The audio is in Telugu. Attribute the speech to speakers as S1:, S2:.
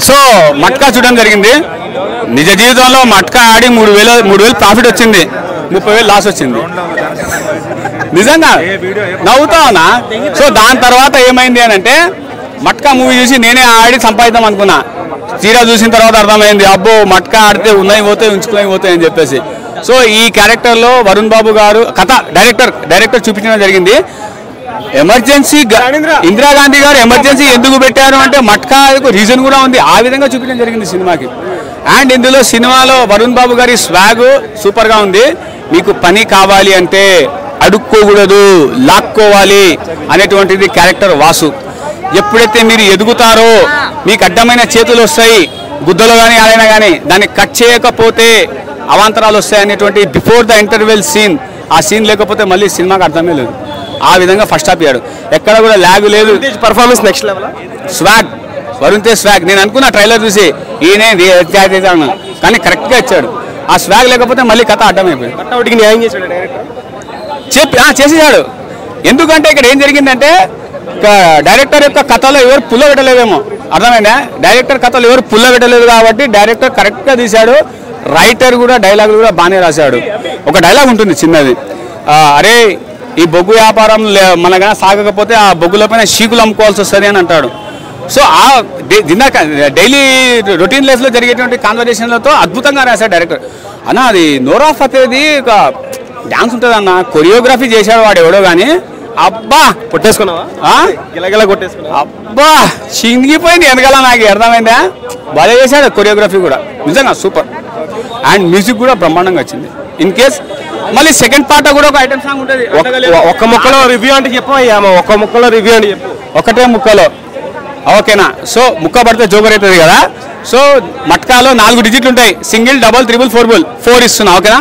S1: సో మట్కా చూడడం జరిగింది. నిజ జీవితంలో మట్కా ఆడి 3,000 ప్రాఫిట్ వచ్చింది, 30,000 లాస్ వచ్చింది. నిజంగా నవ్వుతా ఉన్నా. సో దాని తర్వాత ఏమైంది అని అంటే మట్కా మూవీ చూసి నేనే ఆడి సంపాదిద్దాం అనుకున్నా. తీరా చూసిన తర్వాత అర్థమైంది అబ్బో మట్కా ఆడితే ఉన్నాయి పోతాయి ఉంచుకుని పోతాయి అని చెప్పేసి. సో ఈ క్యారెక్టర్లో వరుణ్ బాబు గారు కథ డైరెక్టర్ చూపించడం జరిగింది. ఎమర్జెన్సీ ఇందిరాగాంధీ గారు ఎమర్జెన్సీ ఎందుకు పెట్టారు అంటే మట్కా రీజన్ కూడా ఉంది, ఆ విధంగా చూపించడం జరిగింది సినిమాకి. అండ్ ఇందులో సినిమాలో వరుణ్ బాబు గారి స్వాగ్ సూపర్గా ఉంది. మీకు పని కావాలి అంటే అడుక్కోకూడదు, లాక్కోవాలి అనేటువంటిది క్యారెక్టర్ వాసు. ఎప్పుడైతే మీరు ఎదుగుతారో మీకు అడ్డమైన చేతులు వస్తాయి, గుద్దలో కానీ ఆడైనా కానీ దాన్ని కట్ చేయకపోతే అవాంతరాలు వస్తాయి అనేటువంటి బిఫోర్ ద ఇంటర్వెల్ సీన్, ఆ సీన్ లేకపోతే మళ్ళీ సినిమాకి అర్థమే లేదు. ఆ విధంగా ఫస్ట్ హాఫ్ ఇయ్యాడు, ఎక్కడ కూడా ల్యాగ్ లేదు.
S2: Performance next level,
S1: swag Varun Tej swag. నేను అనుకున్నా ట్రైలర్ చూసి ఈయనే కానీ కరెక్ట్గా ఇచ్చాడు. ఆ స్వాగ్ లేకపోతే మళ్ళీ కథ అడ్డమైపోయింది.
S2: న్యాయం చేశాడు డైరెక్టర్,
S1: చేసేసాడు. ఎందుకంటే ఇక్కడ ఏం జరిగిందంటే డైరెక్టర్ యొక్క కథలో ఎవరు పుల్ల పెట్టలేదేమో, అర్థమైందా? డైరెక్టర్ కథలో ఎవరు పుల్ల పెట్టలేదు కాబట్టి డైరెక్టర్ కరెక్ట్గా తీశాడు. రైటర్ కూడా డైలాగులు కూడా బాగానే రాశాడు. ఒక డైలాగ్ ఉంటుంది చిన్నది, అరే ఈ బొగ్గు వ్యాపారం మనగా సాగకపోతే ఆ బొగ్గుల పైన షీకులు అమ్ముకోవాల్సి వస్తుంది అని అంటాడు. సో ఆ డైలీ రొటీన్ లైఫ్లో జరిగేటువంటి కాన్వర్జేషన్లతో అద్భుతంగా రాశాడు డైరెక్టర్. అన్న అది నోరా ఫతేది ఒక డాన్స్ ఉంటుంది అన్న, కొరియోగ్రఫీ చేశాడు వాడు ఎవడో కానీ అబ్బా
S2: కొట్టేసుకున్నావా, గిలగిలా కొట్టేసుకున్నా,
S1: అబ్బా చింగిపోయింది వెనకాల. నాకు అర్థమైందా, బాగా చేశాడు కొరియోగ్రఫీ కూడా నిజంగా సూపర్. అండ్ మ్యూజిక్ కూడా బ్రహ్మాండంగా వచ్చింది. ఇన్ కేస్ మళ్ళీ సెకండ్ పార్ట్ కూడా ఒక ఐటమ్ సాంగ్ ఉంటుంది.
S2: ఒక్క ముక్కలో రివ్యూ అంటే చెప్పయ్యా, ఒక్క ముక్కలో రివ్యూ అంటే చెప్పు.
S1: ఒకటే ముక్కలో ఓకేనా? సో ముక్క పడితే జోకర్ అవుతుంది కదా. సో మట్కాలో 4 డిజిట్లు ఉంటాయి, సింగిల్, డబుల్, ట్రిపుల్, 4 ఇస్తున్నా ఓకేనా?